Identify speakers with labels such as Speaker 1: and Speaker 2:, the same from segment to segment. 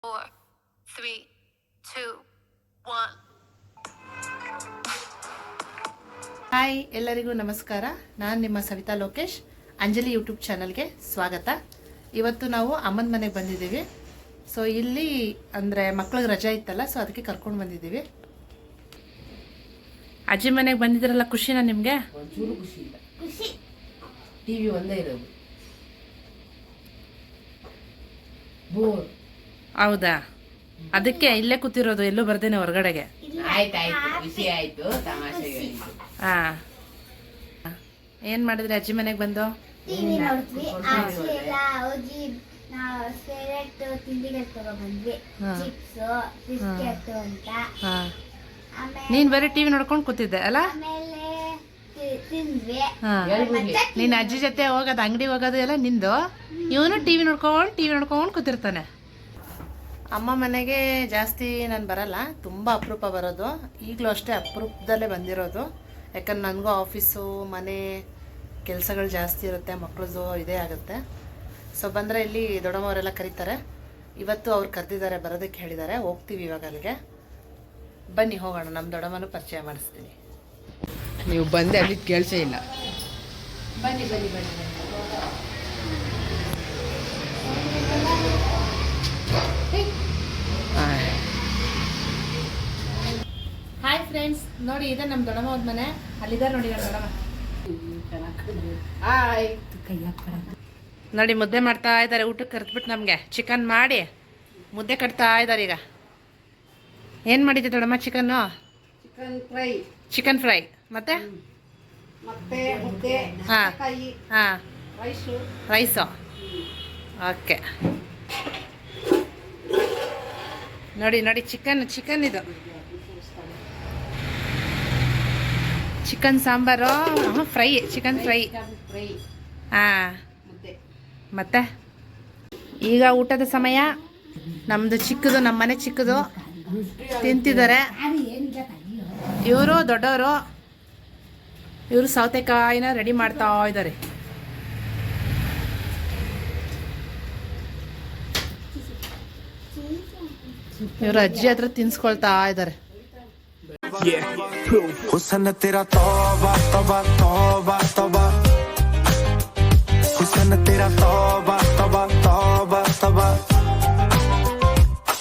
Speaker 1: 4, 3, 2, 1.
Speaker 2: Hi ಎಲ್ಲರಿಗೂ ನಮಸ್ಕಾರ. ನಾನು ನಿಮ್ಮ ಸವಿತಾ ಲೋಕೇಶ್. ಅಂಜಲಿ ಯೂಟ್ಯೂಬ್ ಚಾನಲ್ಗೆ ಸ್ವಾಗತ. ಇವತ್ತು ನಾವು ಅಮ್ಮನ ಮನೆಗೆ ಬಂದಿದ್ದೀವಿ. ಸೊ ಇಲ್ಲಿ ಅಂದರೆ ಮಕ್ಳಿಗೆ ರಜೆ ಇತ್ತಲ್ಲ, ಸೊ ಅದಕ್ಕೆ ಕರ್ಕೊಂಡು ಬಂದಿದ್ದೀವಿ. ಅಜ್ಜಿ ಮನೆಗೆ ಬಂದಿದ್ದೀರಲ್ಲ, ಖುಷಿನಾ ನಿಮಗೆ?
Speaker 3: ಒಂಚೂರು ಖುಷಿ ಇಲ್ಲ. ಟಿವಿ ಒಂದೇ ಇರೋದು, ಬೋರ್.
Speaker 2: ಹೌದಾ? ಅದಕ್ಕೆ ಇಲ್ಲೇ ಕೂತಿರೋದು, ಎಲ್ಲೂ ಬರ್ದೇನೆ ಹೊರಗಡೆಗೆ.
Speaker 3: ಆಯ್ತಾಯ್ತು, ಖುಷಿ ಆಯ್ತು, ತಮಾಷೆಗೆ
Speaker 2: ಹಾಂ. ಏನು ಮಾಡಿದ್ರಿ ಅಜ್ಜಿ ಮನೆಗೆ ಬಂದು?
Speaker 4: ಟಿವಿ ನೋಡಿದ್ವಿ. ಆಚೆ ಎಲ್ಲ ಹೋಗಿ ನಾವು ಫೇವ್ರೆಟ್ ತಿಂಡಿಗಳು ತಗೊಬಂದ್ವಿ. ಚಿಪ್ಸ್, ಬಿಸ್ಕೆಟ್ ಅಂತ.
Speaker 2: ಹಾಂ.
Speaker 4: ಆಮೇಲೆ
Speaker 2: ನೀನು ಬರೀ ಟಿವಿ ನೋಡ್ಕೊಂಡು ಕೂತಿದ್ದೆ ಅಲ್ಲ?
Speaker 4: ಆಮೇಲೆ ತಿಂದ್ವಿ.
Speaker 2: ಹಾಂ.
Speaker 4: ಮತ್ತೆ
Speaker 2: ನೀನು ಅಜ್ಜಿ ಜೊತೆ ಹೋಗೋದು, ಅಂಗಡಿ ಹೋಗೋದು ಎಲ್ಲ ನಿಂದು. ಇವನು ಟಿವಿ ನೋಡ್ಕೊಂಡು ಕೂತಿರ್ತಾನೆ. ಅಮ್ಮ ಮನೆಗೆ ಜಾಸ್ತಿ ನಾನು ಬರಲ್ಲ, ತುಂಬ ಅಪರೂಪ ಬರೋದು. ಈಗಲೂ ಅಷ್ಟೇ ಅಪರೂಪದಲ್ಲೇ ಬಂದಿರೋದು. ಯಾಕಂದ್ರೆ ನನಗೂ ಆಫೀಸು ಮನೆ ಕೆಲಸಗಳು ಜಾಸ್ತಿ ಇರುತ್ತೆ, ಮಕ್ಕಳದು ಇದೇ ಆಗುತ್ತೆ. ಸೊ ಬಂದರೆ ಇಲ್ಲಿ ದೊಡ್ಡಮ್ಮವರೆಲ್ಲ ಕರೀತಾರೆ. ಇವತ್ತು ಅವ್ರು ಕರೆದಿದ್ದಾರೆ, ಬರೋದಕ್ಕೆ ಹೇಳಿದ್ದಾರೆ. ಹೋಗ್ತೀವಿ ಇವಾಗ ಅಲ್ಲಿಗೆ. ಬನ್ನಿ ಹೋಗೋಣ, ನಮ್ಮ ದೊಡ್ಡಮ್ಮನೂ ಪರಿಚಯ ಮಾಡಿಸ್ತೀನಿ.
Speaker 3: ನೀವು ಬಂದೆ ಅಲ್ಲಿ ಕೆಲಸ ಇಲ್ಲ.
Speaker 2: ಬನ್ನಿ ಬನ್ನಿ ಬನ್ನಿ ಬನ್ನಿ. ಹಾಯ್ ಫ್ರೆಂಡ್ಸ್, ನೋಡಿ ಇದೆ ನಮ್ಮ ದೊಡ್ಡಮ್ಮ ಅವ್ರ ಮನೆ. ಅಲ್ಲಿದ್ದಾರೆ ನೋಡಿ ನಮ್ಮ ದೊಡ್ಡಮ್ಮ. ನೋಡಿ ಮುದ್ದೆ ಮಾಡ್ತಾ ಇದ್ದಾರೆ. ಊಟಕ್ಕೆ ಕರೆದ್ಬಿಟ್ಟು ನಮಗೆ ಚಿಕನ್ ಮಾಡಿ ಮುದ್ದೆ ಕಟ್ತಾ ಇದ್ದಾರೆ ಈಗ. ಏನು ಮಾಡಿದ್ದೆ ದೊಡ್ಡಮ್ಮ? ಚಿಕನ್ನು, ಚಿಕನ್ ಫ್ರೈ ಮತ್ತೆ ಹಾಂ ಹಾಂ ರೈಸು. ಓಕೆ, ನೋಡಿ ನೋಡಿ ಚಿಕನ್ ಇದು chicken sambar, fry, chicken fry. ಹಾಂ. ಮತ್ತೆ ಈಗ ಊಟದ ಸಮಯ. ನಮ್ಮದು ಚಿಕ್ಕದು, ನಮ್ಮ ಮನೆ ಚಿಕ್ಕದು ತಿಂತಿದ್ದಾರೆ. ಇವರು ದೊಡ್ಡವರು, ಇವರು ಸೌತೆಕಾಯಿನ ರೆಡಿ ಮಾಡ್ತಾ ಇದ್ದಾರೆ. ಇವರು ಅಜ್ಜಿ ಹತ್ರ ತಿನ್ಸ್ಕೊಳ್ತಾ ಇದ್ದಾರೆ.
Speaker 5: हुसन तेरा तौबा तौबा तौबा तौबा, हुसन तेरा तौबा तौबा तौबा तौबा,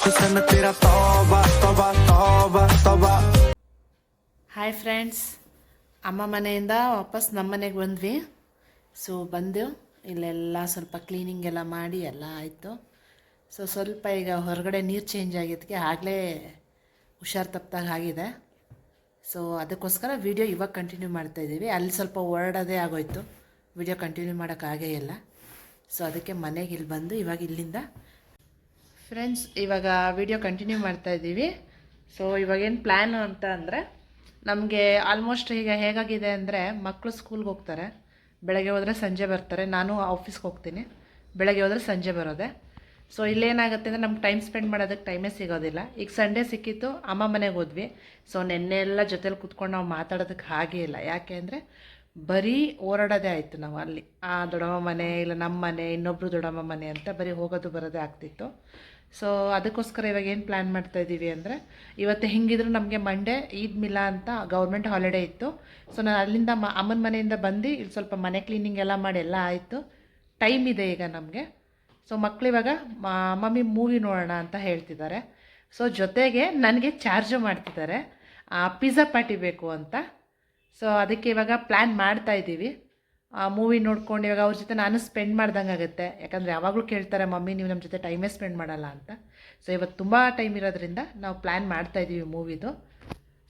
Speaker 5: हुसन तेरा तौबा तौबा तौबा तौबा.
Speaker 2: ಹಾಯ್ ಫ್ರೆಂಡ್ಸ್, ಅಮ್ಮ ಮನೆಯಿಂದ ವಾಪಸ್ ನಮ್ಮ ಮನೆಗೆ ಬಂದ್ವಿ. ಸೊ ಬಂದು ಇಲ್ಲೆಲ್ಲ ಸ್ವಲ್ಪ ಕ್ಲೀನಿಂಗ್ ಎಲ್ಲ ಮಾಡಿ ಎಲ್ಲ ಆಯಿತು. ಸೊ ಸ್ವಲ್ಪ ಈಗ ಹೊರಗಡೆ ನೀರು ಚೇಂಜ್ ಆಗಿದ್ದಕ್ಕೆ ಆಗಲೇ ಹುಷಾರು ತಪ್ಪಿದಾಗ ಆಗಿದೆ. ಸೊ ಅದಕ್ಕೋಸ್ಕರ ವಿಡಿಯೋ ಇವಾಗ ಕಂಟಿನ್ಯೂ ಮಾಡ್ತಾಯಿದ್ದೀವಿ. ಅಲ್ಲಿ ಸ್ವಲ್ಪ ಹೊರಡೋದೇ ಆಗೋಯ್ತು, ವಿಡಿಯೋ ಕಂಟಿನ್ಯೂ ಮಾಡೋಕ್ಕಾಗೇ ಇಲ್ಲ. ಸೊ ಅದಕ್ಕೆ ಮನೆಗೆ ಇಲ್ಲಿ ಬಂದು ಇವಾಗ ಇಲ್ಲಿಂದ ಫ್ರೆಂಡ್ಸ್ ಇವಾಗ ವಿಡಿಯೋ ಕಂಟಿನ್ಯೂ ಮಾಡ್ತಾಯಿದ್ದೀವಿ. ಸೊ ಇವಾಗೇನು ಪ್ಲ್ಯಾನು ಅಂತ ಅಂದರೆ, ನಮಗೆ ಆಲ್ಮೋಸ್ಟ್ ಈಗ ಹೇಗಾಗಿದೆ ಅಂದರೆ, ಮಕ್ಕಳು ಸ್ಕೂಲ್ಗೆ ಹೋಗ್ತಾರೆ, ಬೆಳಗ್ಗೆ ಹೋದರೆ ಸಂಜೆ ಬರ್ತಾರೆ. ನಾನು ಆಫೀಸ್ಗೆ ಹೋಗ್ತೀನಿ, ಬೆಳಗ್ಗೆ ಹೋದರೆ ಸಂಜೆ ಬರೋದೆ. ಸೊ ಇಲ್ಲೇನಾಗುತ್ತೆ ಅಂದರೆ ನಮ್ಗೆ ಟೈಮ್ ಸ್ಪೆಂಡ್ ಮಾಡೋದಕ್ಕೆ ಟೈಮೇ ಸಿಗೋದಿಲ್ಲ. ಈಗ ಸಂಡೇ ಸಿಕ್ಕಿತ್ತು, ಅಮ್ಮ ಮನೆಗೆ ಹೋದ್ವಿ. ಸೊ ನೆನ್ನೆ ಎಲ್ಲ ಜೊತೇಲಿ ಕೂತ್ಕೊಂಡು ನಾವು ಮಾತಾಡೋದಕ್ಕೆ ಹಾಗೇ ಇಲ್ಲ. ಯಾಕೆ ಅಂದರೆ ಬರೀ ಓಡಾಡೋದೇ ಆಯಿತು. ನಾವು ಅಲ್ಲಿ ಆ ದೊಡ್ಡಮ್ಮ ಮನೆ, ಇಲ್ಲ ನಮ್ಮ ಮನೆ, ಇನ್ನೊಬ್ಬರು ದೊಡ್ಡಮ್ಮ ಮನೆ ಅಂತ ಬರೀ ಹೋಗೋದು ಬರೋದೇ ಆಗ್ತಿತ್ತು. ಸೊ ಅದಕ್ಕೋಸ್ಕರ ಇವಾಗ ಏನು ಪ್ಲ್ಯಾನ್ ಮಾಡ್ತಾಯಿದ್ದೀವಿ ಅಂದರೆ, ಇವತ್ತು ಹೆಂಗಿದ್ರು ನಮಗೆ ಮಂಡೇ ಈದ್ ಮಿಲಾ ಅಂತ ಗೌರ್ಮೆಂಟ್ ಹಾಲಿಡೇ ಇತ್ತು. ಸೊ ನಾನು ಅಲ್ಲಿಂದ ಅಮ್ಮನ ಮನೆಯಿಂದ ಬಂದು ಇಲ್ಲಿ ಸ್ವಲ್ಪ ಮನೆ ಕ್ಲೀನಿಂಗ್ ಎಲ್ಲ ಮಾಡಿ ಎಲ್ಲ ಆಯಿತು. ಟೈಮ್ ಇದೆ ಈಗ ನಮಗೆ. ಸೊ ಮಕ್ಕಳಿವಾಗ ಮಮ್ಮಿ ಮೂವಿ ನೋಡೋಣ ಅಂತ ಹೇಳ್ತಿದ್ದಾರೆ. ಸೊ ಜೊತೆಗೆ ನನಗೆ ಚಾರ್ಜು ಮಾಡ್ತಿದ್ದಾರೆ, ಪಿಜ್ಜಾ ಪಾರ್ಟಿ ಬೇಕು ಅಂತ. ಸೊ ಅದಕ್ಕೆ ಇವಾಗ ಪ್ಲ್ಯಾನ್ ಮಾಡ್ತಾಯಿದ್ದೀವಿ. ಮೂವಿ ನೋಡ್ಕೊಂಡು ಇವಾಗ ಅವ್ರ ಜೊತೆ ನಾನು ಸ್ಪೆಂಡ್ ಮಾಡ್ದಂಗೆ ಆಗುತ್ತೆ. ಯಾಕಂದರೆ ಯಾವಾಗಲೂ ಕೇಳ್ತಾರೆ, ಮಮ್ಮಿ ನೀವು ನಮ್ಮ ಜೊತೆ ಟೈಮೇ ಸ್ಪೆಂಡ್ ಮಾಡಲ್ಲ ಅಂತ. ಸೊ ಇವತ್ತು ತುಂಬ ಟೈಮ್ ಇರೋದ್ರಿಂದ ನಾವು ಪ್ಲ್ಯಾನ್ ಮಾಡ್ತಾಯಿದ್ದೀವಿ ಮೂವಿದು.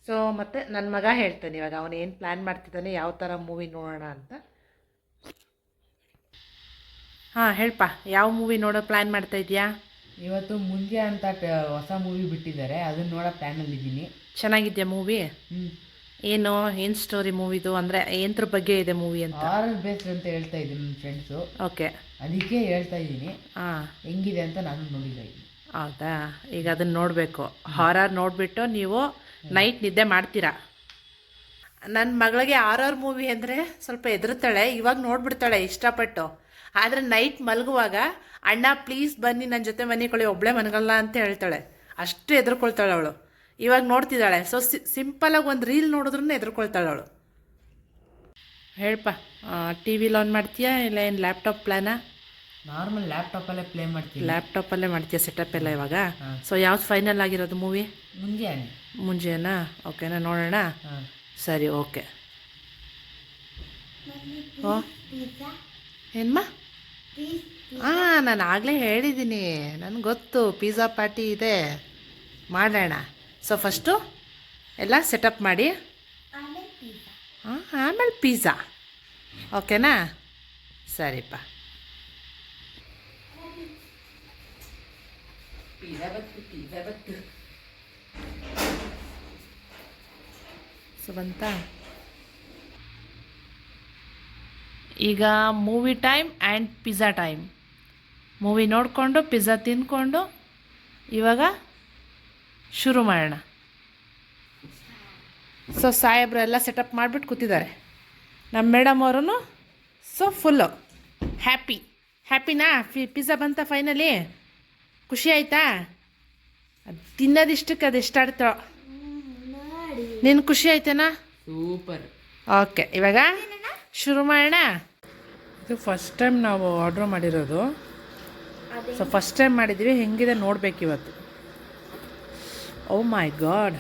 Speaker 2: ಸೊ ಮತ್ತು ನನ್ನ ಮಗ ಹೇಳ್ತಾನೆ ಇವಾಗ ಅವನು ಏನು ಪ್ಲ್ಯಾನ್ ಮಾಡ್ತಿದ್ದಾನೆ, ಯಾವ ಥರ ಮೂವಿ ನೋಡೋಣ ಅಂತ. ಹಾಂ ಹೇಳಪ್ಪ, ಯಾವ ಮೂವಿ ನೋಡೋ ಪ್ಲ್ಯಾನ್ ಮಾಡ್ತಾಯಿದ್ಯಾ?
Speaker 3: ಇವತ್ತು ಮುಂಜೆ ಅಂತ ಹೊಸ ಮೂವಿ ಬಿಟ್ಟಿದ್ದಾರೆ, ಅದನ್ನ ನೋಡೋ ಪ್ಲ್ಯಾನಲ್ಲಿದ್ದೀನಿ.
Speaker 2: ಚೆನ್ನಾಗಿದೆಯಾ ಮೂವಿ? ಏನು ಸ್ಟೋರಿ ಮೂವಿದು? ಅಂದರೆ ಏನದ್ರ ಬಗ್ಗೆ ಇದೆ ಮೂವಿ ಅಂತ?
Speaker 3: ಹಾರರ್ ಬೇಸ್ಡ್ ಅಂತ ಹೇಳ್ತಾ ಇದ್ದೀನಿ ನನ್ನ ಫ್ರೆಂಡ್ಸು.
Speaker 2: ಓಕೆ,
Speaker 3: ಅದಕ್ಕೆ ಹೇಳ್ತಾ ಇದ್ದೀನಿ
Speaker 2: ಹಾಂ,
Speaker 3: ಹೆಂಗಿದೆ ಅಂತ ನಾನು ನೋಡಿಲ್ಲ.
Speaker 2: ಹೌದಾ? ಈಗ ಅದನ್ನು ನೋಡಬೇಕು. ಹಾರರ್ ನೋಡಿಬಿಟ್ಟು ನೀವು ನೈಟ್ ನಿದ್ದೆ ಮಾಡ್ತೀರಾ. ನನ್ನ ಮಗಳಿಗೆ ಹಾರರ್ ಮೂವಿ ಅಂದರೆ ಸ್ವಲ್ಪ ಹೆದರ್ತಾಳೆ. ಇವಾಗ ನೋಡಿಬಿಡ್ತಾಳೆ ಇಷ್ಟಪಟ್ಟು. ಆದರೆ ನೈಟ್ ಮಲಗುವಾಗ ಅಣ್ಣ ಪ್ಲೀಸ್ ಬನ್ನಿ ನನ್ನ ಜೊತೆ ಮನಿಕೊಳ್ಳಿ, ಒಬ್ಬಳೇ ಮನಗಲ್ಲ ಅಂತ ಹೇಳ್ತಾಳೆ. ಅಷ್ಟು ಎದುರ್ಕೊಳ್ತಾಳೆ ಅವಳು. ಇವಾಗ ನೋಡ್ತಿದ್ದಾಳೆ. ಸೊ ಸಿಂಪಲಾಗಿ ಒಂದು ರೀಲ್ ನೋಡಿದ್ರೂ ಎದುರ್ಕೊಳ್ತಾಳೆ ಅವಳು. ಹೇಳಪ್ಪ, ಟಿ ವಿಲಿ ಆನ್ ಮಾಡ್ತೀಯಾ ಇಲ್ಲ ಏನು ಲ್ಯಾಪ್ಟಾಪ್ ಪ್ಲ್ಯಾನಾ?
Speaker 3: ನಾರ್ಮಲ್ ಲ್ಯಾಪ್ಟಾಪಲ್ಲೇ ಪ್ಲೇ ಮಾಡ್ತೀನಿ.
Speaker 2: ಲ್ಯಾಪ್ಟಾಪಲ್ಲೇ ಮಾಡ್ತೀಯಾ ಸೆಟಪ್ ಎಲ್ಲ ಇವಾಗ? ಸೊ ಯಾವ್ದು ಫೈನಲ್ ಆಗಿರೋದು ಮೂವಿ? ಮುಂಜಾನಾ? ಓಕೆನಾ, ನೋಡೋಣ. ಸರಿ, ಓಕೆ. ಓ ಏನ್ಮ? ನಾನು ಆಗಲೇ ಹೇಳಿದ್ದೀನಿ, ನನಗೆ ಗೊತ್ತು ಪಿಜ್ಜಾ ಪಾರ್ಟಿ ಇದೆ, ಮಾಡೋಣ. ಸೊ ಫಸ್ಟು ಎಲ್ಲ ಸೆಟಪ್ ಮಾಡಿ ಆಮೇಲೆ ಪಿಜ್ಜಾ, ಓಕೆನಾ? ಸರಿಪ್ಪ. ಸೊ ಬಂತ ಈಗ movie time and pizza time. Movie ನೋಡಿಕೊಂಡು ಪಿಜ್ಜಾ ತಿಂದ್ಕೊಂಡು ಇವಾಗ ಶುರು ಮಾಡೋಣ. ಸೊ ಸಾಹೇಬ್ರು ಎಲ್ಲ ಸೆಟಪ್ ಮಾಡಿಬಿಟ್ಟು ಕೂತಿದ್ದಾರೆ. ನಮ್ಮ ಮೇಡಮ್ ಅವರು ಸೊ ಫುಲ್ಲು ಹ್ಯಾಪಿನಾ? ಪಿಜ್ಜಾ ಬಂತ ಫೈನಲಿ? ಖುಷಿ ಆಯಿತಾ? ಅದು ತಿನ್ನೋದಿಷ್ಟಕ್ಕೆ ಅದು ಎಷ್ಟಾಡ್ತಾಳೋ. ನಿನ್ನ ಖುಷಿ ಆಯ್ತೇನಾ?
Speaker 3: ಸೂಪರ್.
Speaker 2: ಓಕೆ, ಇವಾಗ ಶುರು ಮಾಡೋಣ. ಇದು ಫಸ್ಟ್ ಟೈಮ್ ನಾವು ಆರ್ಡ್ರ್ ಮಾಡಿರೋದು. ಸೊ ಫಸ್ಟ್ ಟೈಮ್ ಮಾಡಿದ್ದೀವಿ, ಹೆಂಗಿದೆ ನೋಡ್ಬೇಕು ಇವತ್ತು. ಓ ಮೈ ಗಾಡ್,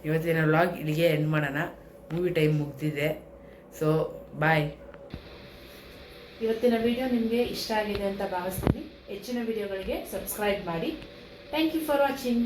Speaker 3: ಇವತ್ತಿನ ವ್ಲಾಗ್ ಇಲ್ಲಿಗೆ ಎಂಡ್ ಮಾಡೋಣ. ಮೂವಿ ಟೈಮ್ ಮುಗ್ದಿದೆ. So bye.
Speaker 2: ಇವತ್ತಿನ ವಿಡಿಯೋ ನಿಮಗೆ ಇಷ್ಟ ಆಗಿದೆ ಅಂತ ಭಾವಿಸ್ತೀನಿ. ಹೆಚ್ಚಿನ ವಿಡಿಯೋಗಳಿಗೆ ಸಬ್ಸ್ಕ್ರೈಬ್ ಮಾಡಿ. Thank you for watching.